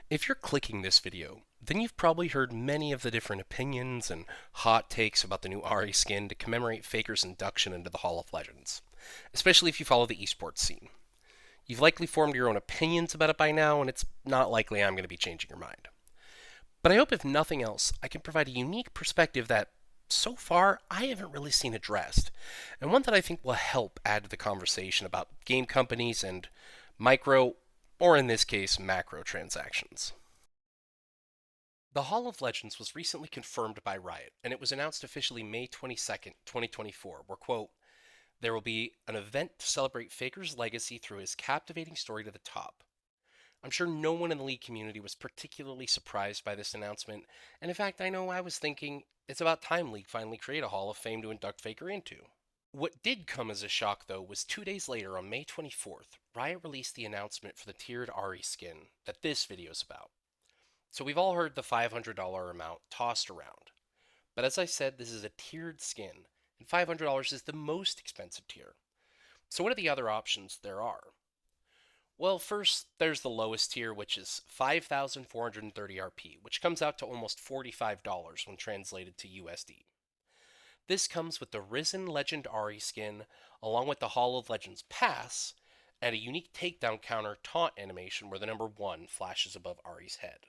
If you're clicking this video, then you've probably heard many of the different opinions and hot takes about the new Ahri skin to commemorate Faker's induction into the Hall of Legends, especially if you follow the esports scene. You've likely formed your own opinions about it by now, and it's not likely I'm going to be changing your mind. But I hope, if nothing else, I can provide a unique perspective that, so far, I haven't really seen addressed, and one that I think will help add to the conversation about game companies and micro, or in this case, macro transactions. The Hall of Legends was recently confirmed by Riot, and it was announced officially May 22nd, 2024, where, quote, there will be an event to celebrate Faker's legacy through his captivating story to the top. I'm sure no one in the League community was particularly surprised by this announcement, and in fact, I know I was thinking it's about time League finally create a Hall of Fame to induct Faker into. What did come as a shock, though, was 2 days later, on May 24th, Riot released the announcement for the tiered Ahri skin that this video is about. So we've all heard the $500 amount tossed around. But as I said, this is a tiered skin, and $500 is the most expensive tier. So what are the other options there are? Well, first, there's the lowest tier, which is 5,430 RP, which comes out to almost $45 when translated to USD. This comes with the Risen Legend Ahri skin, along with the Hall of Legends pass, and a unique takedown counter taunt animation where the number 1 flashes above Ahri's head.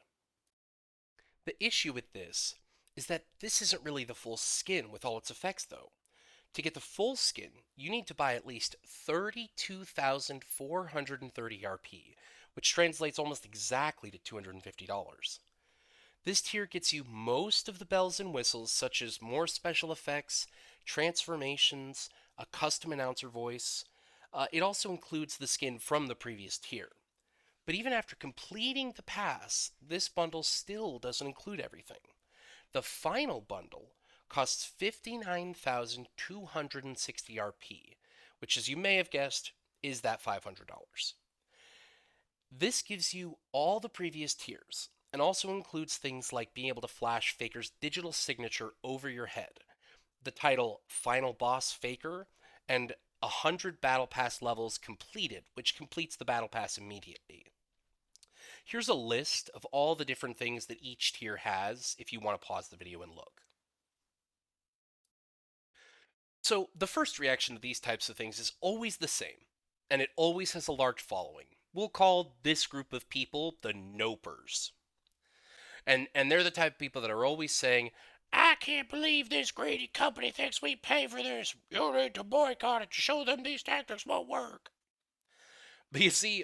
The issue with this is that this isn't really the full skin with all its effects, though. To get the full skin, you need to buy at least 32,430 RP, which translates almost exactly to $250. This tier gets you most of the bells and whistles, such as more special effects, transformations, a custom announcer voice. It also includes the skin from the previous tier. But even after completing the pass, this bundle still doesn't include everything. The final bundle costs 59,260 RP, which, as you may have guessed, is that $500. This gives you all the previous tiers, and also includes things like being able to flash Faker's digital signature over your head, the title Final Boss Faker, and 100 Battle Pass levels completed, which completes the Battle Pass immediately. Here's a list of all the different things that each tier has if you want to pause the video and look. So, the first reaction to these types of things is always the same, and it always has a large following. We'll call this group of people the Nopers. And they're the type of people that are always saying, I can't believe this greedy company thinks we pay for this. You need to boycott it to show them these tactics won't work. But you see,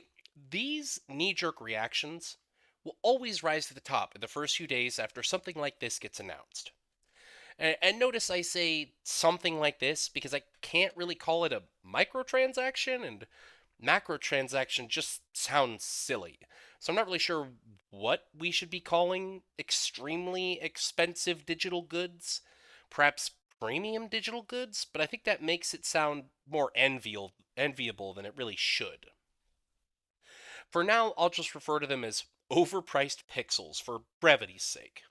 these knee-jerk reactions will always rise to the top in the first few days after something like this gets announced. And notice I say something like this because I can't really call it a microtransaction, and macrotransaction just sounds silly. So I'm not really sure what we should be calling extremely expensive digital goods. Perhaps premium digital goods, but I think that makes it sound more enviable than it really should. For now, I'll just refer to them as overpriced pixels for brevity's sake.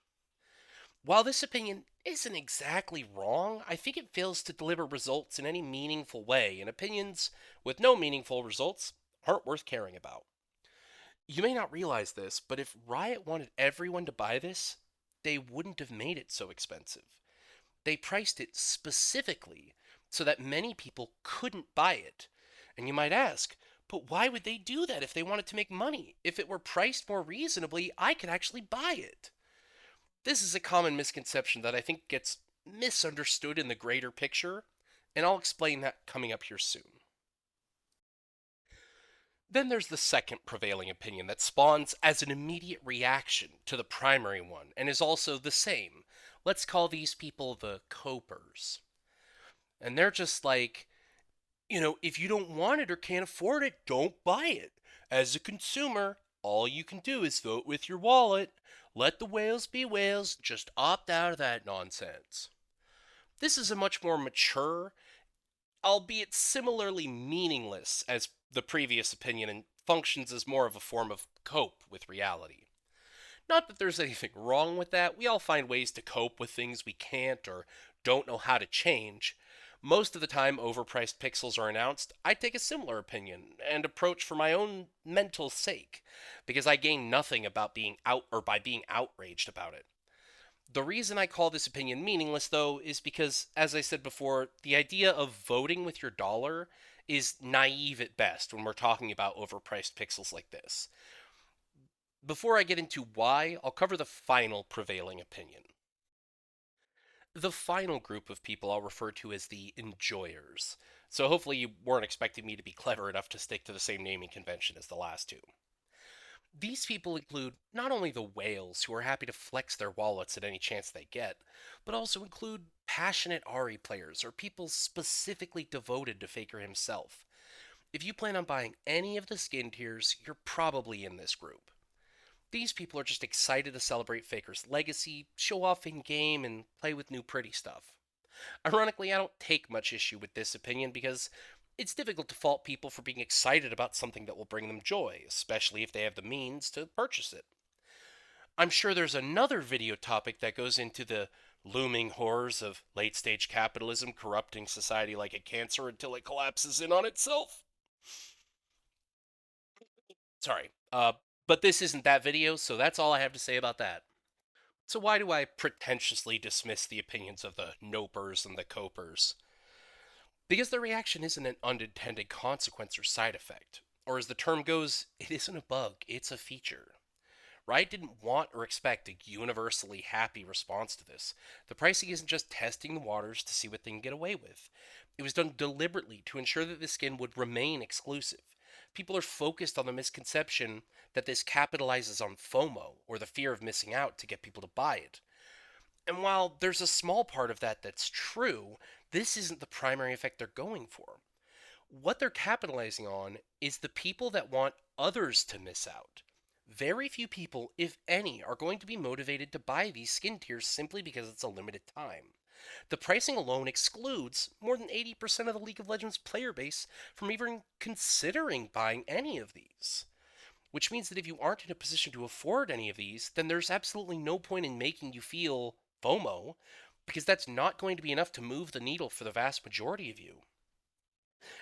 While this opinion isn't exactly wrong, I think it fails to deliver results in any meaningful way, and opinions with no meaningful results aren't worth caring about. You may not realize this, but if Riot wanted everyone to buy this, they wouldn't have made it so expensive. They priced it specifically so that many people couldn't buy it. And you might ask, but why would they do that if they wanted to make money? If it were priced more reasonably, I could actually buy it. This is a common misconception that I think gets misunderstood in the greater picture, and I'll explain that coming up here soon. Then there's the second prevailing opinion that spawns as an immediate reaction to the primary one and is also the same. Let's call these people the copers. And they're just like, if you don't want it or can't afford it, don't buy it. As a consumer, all you can do is vote with your wallet. Let the whales be whales. Just opt out of that nonsense. This is a much more mature, albeit similarly meaningless as the previous opinion, and functions as more of a form of cope with reality. Not that there's anything wrong with that. We all find ways to cope with things we can't or don't know how to change. Most of the time overpriced pixels are announced, I take a similar opinion and approach for my own mental sake, because I gain nothing about being out or by being outraged about it. The reason I call this opinion meaningless, though, is because, as I said before, the idea of voting with your dollar is naive at best when we're talking about overpriced pixels like this. Before I get into why, I'll cover the final prevailing opinion. The final group of people I'll refer to as the enjoyers. So hopefully you weren't expecting me to be clever enough to stick to the same naming convention as the last two. These people include not only the whales who are happy to flex their wallets at any chance they get, but also include passionate Ahri players or people specifically devoted to Faker himself. If you plan on buying any of the skin tiers, you're probably in this group. These people are just excited to celebrate Faker's legacy, show off in game, and play with new pretty stuff. Ironically, I don't take much issue with this opinion because it's difficult to fault people for being excited about something that will bring them joy, especially if they have the means to purchase it. I'm sure there's another video topic that goes into the looming horrors of late stage capitalism corrupting society like a cancer until it collapses in on itself. Sorry. But this isn't that video, so that's all I have to say about that. So why do I pretentiously dismiss the opinions of the nopers and the copers? Because their reaction isn't an unintended consequence or side effect. Or as the term goes, it isn't a bug, it's a feature. Riot didn't want or expect a universally happy response to this. The pricing isn't just testing the waters to see what they can get away with. It was done deliberately to ensure that the skin would remain exclusive. People are focused on the misconception that this capitalizes on FOMO, or the fear of missing out, to get people to buy it. And while there's a small part of that that's true, this isn't the primary effect they're going for. What they're capitalizing on is the people that want others to miss out. Very few people, if any, are going to be motivated to buy these skin tiers simply because it's a limited time. The pricing alone excludes more than 80% of the League of Legends player base from even considering buying any of these. Which means that if you aren't in a position to afford any of these, then there's absolutely no point in making you feel FOMO, because that's not going to be enough to move the needle for the vast majority of you.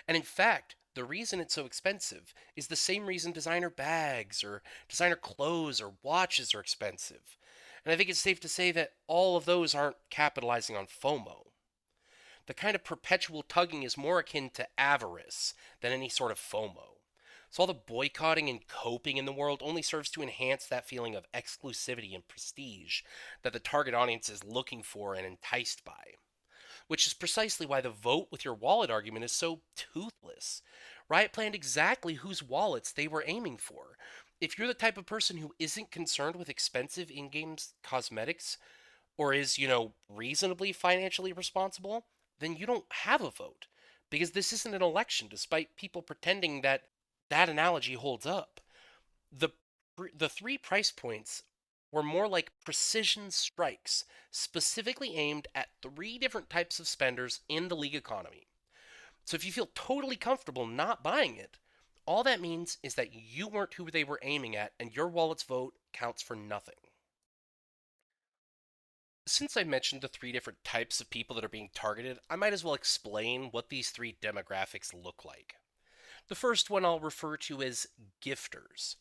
And in fact, the reason it's so expensive is the same reason designer bags or designer clothes or watches are expensive. And I think it's safe to say that all of those aren't capitalizing on FOMO. The kind of perpetual tugging is more akin to avarice than any sort of FOMO. So all the boycotting and coping in the world only serves to enhance that feeling of exclusivity and prestige that the target audience is looking for and enticed by. Which is precisely why the vote with your wallet argument is so toothless. Riot planned exactly whose wallets they were aiming for. If you're the type of person who isn't concerned with expensive in game cosmetics, or is, reasonably financially responsible, then you don't have a vote. Because this isn't an election, despite people pretending that that analogy holds up. The, the three price points were more like precision strikes, specifically aimed at three different types of spenders in the league economy. So if you feel totally comfortable not buying it, all that means is that you weren't who they were aiming at, and your wallet's vote counts for nothing. Since I mentioned the three different types of people that are being targeted, I might as well explain what these three demographics look like. The first one I'll refer to as gifters.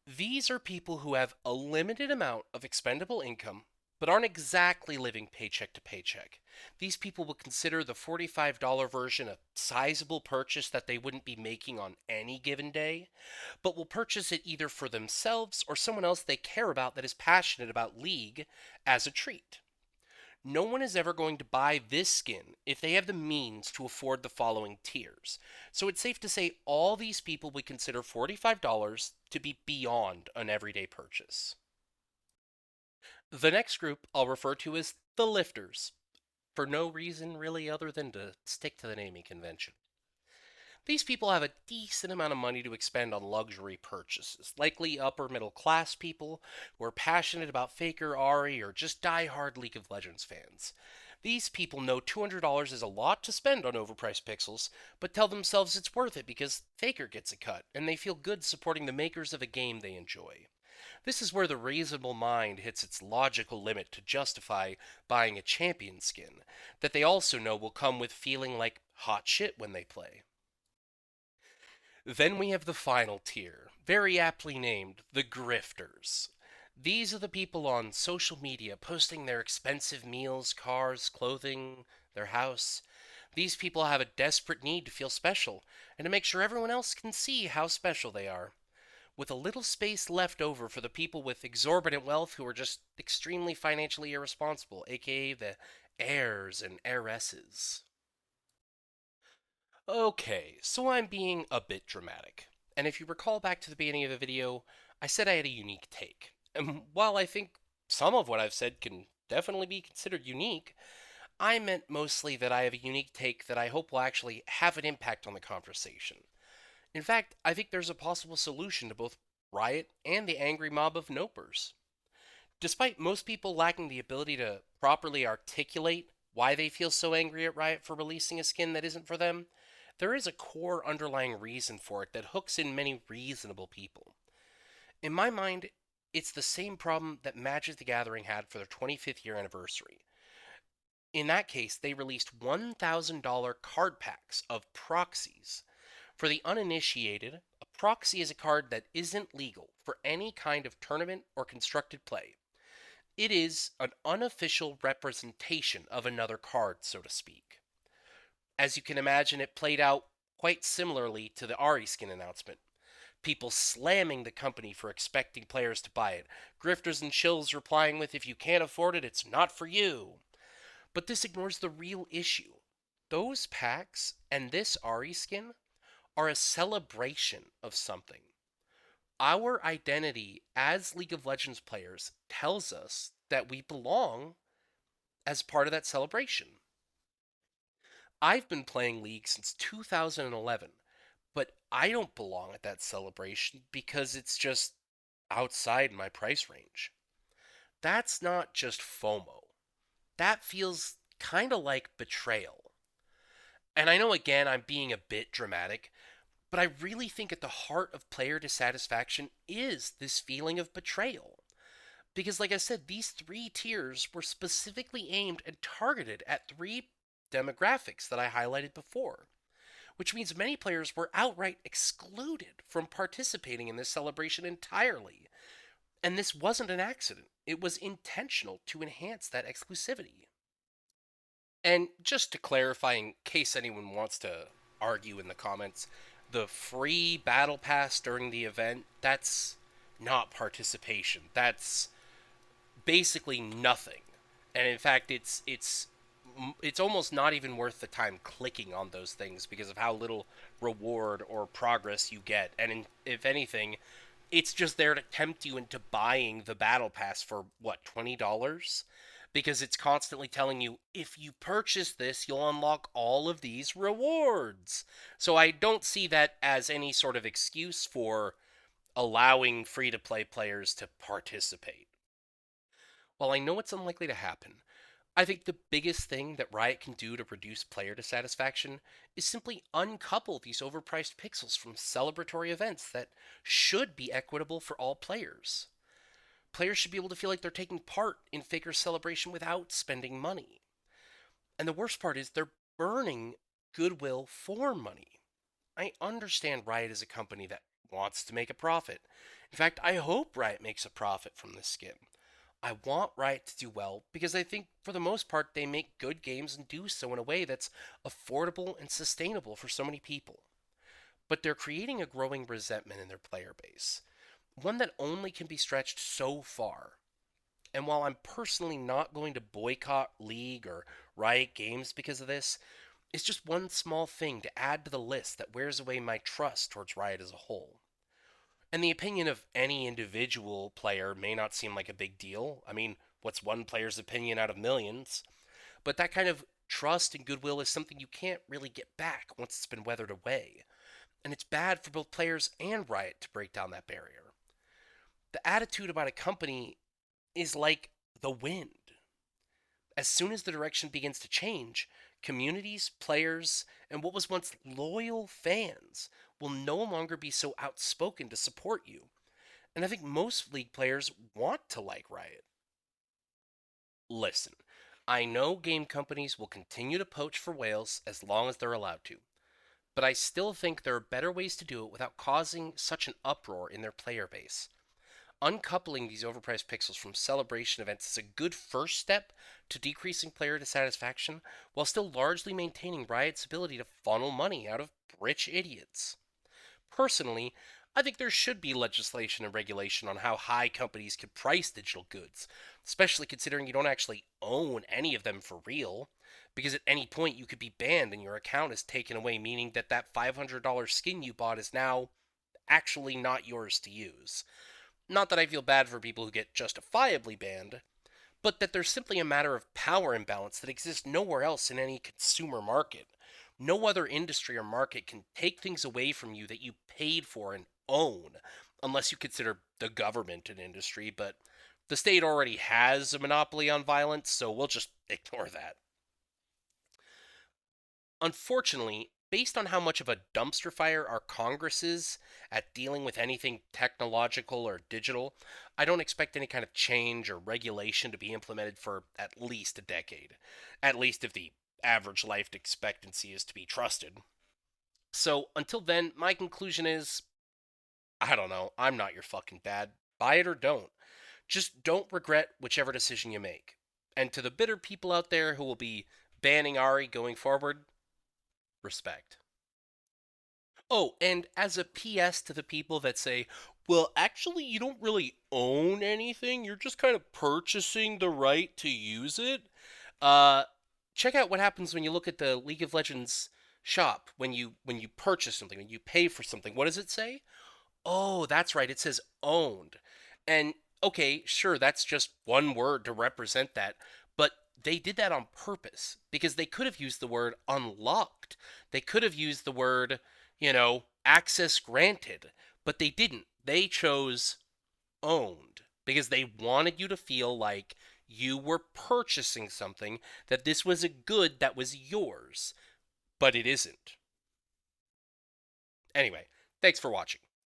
These are people who have a limited amount of expendable income, but aren't exactly living paycheck to paycheck. These people will consider the $45 version a sizable purchase that they wouldn't be making on any given day, but will purchase it either for themselves or someone else they care about that is passionate about League as a treat. No one is ever going to buy this skin if they have the means to afford the following tiers. So it's safe to say all these people would consider $45 to be beyond an everyday purchase. The next group I'll refer to as the lifters, for no reason really other than to stick to the naming convention. These people have a decent amount of money to expend on luxury purchases, likely upper middle class people who are passionate about Faker, Ahri, or just die-hard League of Legends fans. These people know $200 is a lot to spend on overpriced pixels, but tell themselves it's worth it because Faker gets a cut, and they feel good supporting the makers of a game they enjoy. This is where the reasonable mind hits its logical limit to justify buying a champion skin that they also know will come with feeling like hot shit when they play. Then we have the final tier, very aptly named the grifters. These are the people on social media posting their expensive meals, cars, clothing, their house. These people have a desperate need to feel special and to make sure everyone else can see how special they are, with a little space left over for the people with exorbitant wealth who are just extremely financially irresponsible, aka the heirs and heiresses. Okay, so I'm being a bit dramatic. And if you recall back to the beginning of the video, I said I had a unique take. And while I think some of what I've said can definitely be considered unique, I meant mostly that I have a unique take that I hope will actually have an impact on the conversation. In fact, I think there's a possible solution to both Riot and the angry mob of Nopers. Despite most people lacking the ability to properly articulate why they feel so angry at Riot for releasing a skin that isn't for them, there is a core underlying reason for it that hooks in many reasonable people. In my mind, it's the same problem that Magic the Gathering had for their 25th year anniversary. In that case, they released $1,000 card packs of proxies. For the uninitiated, a proxy is a card that isn't legal for any kind of tournament or constructed play. It is an unofficial representation of another card, so to speak. As you can imagine, it played out quite similarly to the Ahri skin announcement. People slamming the company for expecting players to buy it. Grifters and shills replying with, if you can't afford it, it's not for you. But this ignores the real issue. Those packs and this Ahri skin are a celebration of something. Our identity as League of Legends players tells us that we belong as part of that celebration. I've been playing League since 2011, but I don't belong at that celebration because it's just outside my price range. That's not just FOMO. That feels kind of like betrayal. And I know, again, I'm being a bit dramatic, but I really think at the heart of player dissatisfaction is this feeling of betrayal. Because, like I said, these three tiers were specifically aimed and targeted at three demographics that I highlighted before, which means many players were outright excluded from participating in this celebration entirely. And this wasn't an accident, it was intentional to enhance that exclusivity. And just to clarify, in case anyone wants to argue in the comments, the free battle pass during the event, that's not participation. That's basically nothing. And in fact, it's almost not even worth the time clicking on those things because of how little reward or progress you get. And if anything, it's just there to tempt you into buying the battle pass for what, $20? Because it's constantly telling you, if you purchase this, you'll unlock all of these rewards. So I don't see that as any sort of excuse for allowing free to play players to participate. While I know it's unlikely to happen, I think the biggest thing that Riot can do to reduce player dissatisfaction is simply uncouple these overpriced pixels from celebratory events that should be equitable for all players. Players should be able to feel like they're taking part in Faker's celebration without spending money. And the worst part is they're burning goodwill for money. I understand Riot is a company that wants to make a profit. In fact, I hope Riot makes a profit from this skin. I want Riot to do well because I think for the most part they make good games and do so in a way that's affordable and sustainable for so many people. But they're creating a growing resentment in their player base, one that only can be stretched so far. And while I'm personally not going to boycott League or Riot Games because of this, it's just one small thing to add to the list that wears away my trust towards Riot as a whole. And the opinion of any individual player may not seem like a big deal. I mean, what's one player's opinion out of millions? But that kind of trust and goodwill is something you can't really get back once it's been weathered away. And it's bad for both players and Riot to break down that barrier. The attitude about a company is like the wind. As soon as the direction begins to change, communities, players, and what was once loyal fans will no longer be so outspoken to support you. And I think most League players want to like Riot. Listen, I know game companies will continue to poach for whales as long as they're allowed to, but I still think there are better ways to do it without causing such an uproar in their player base. Uncoupling these overpriced pixels from celebration events is a good first step to decreasing player dissatisfaction while still largely maintaining Riot's ability to funnel money out of rich idiots. Personally, I think there should be legislation and regulation on how high companies can price digital goods, especially considering you don't actually own any of them for real. Because at any point you could be banned and your account is taken away, meaning that that $500 skin you bought is now actually not yours to use. Not that I feel bad for people who get justifiably banned, but that there's simply a matter of power imbalance that exists nowhere else in any consumer market. No other industry or market can take things away from you that you paid for and own, unless you consider the government an industry, but the state already has a monopoly on violence, so we'll just ignore that. Unfortunately, based on how much of a dumpster fire our Congress is at dealing with anything technological or digital, I don't expect any kind of change or regulation to be implemented for at least a decade. At least if the average life expectancy is to be trusted. So until then, my conclusion is I don't know. I'm not your fucking dad. Buy it or don't. Just don't regret whichever decision you make. And to the bitter people out there who will be banning Ari going forward, respect. Oh, and as a PS to the people that say, well, actually, you don't really own anything, you're just kind of purchasing the right to use it. Uh, check out what happens when you look at the League of Legends shop when you purchase something, when you pay for something. What does it say? Oh, that's right. It says owned. And okay, sure, that's just one word to represent that, but they did that on purpose because they could have used the word unlocked. They could have used the word, access granted, but they didn't. They chose owned because they wanted you to feel like you were purchasing something, that this was a good that was yours, but it isn't. Anyway, thanks for watching.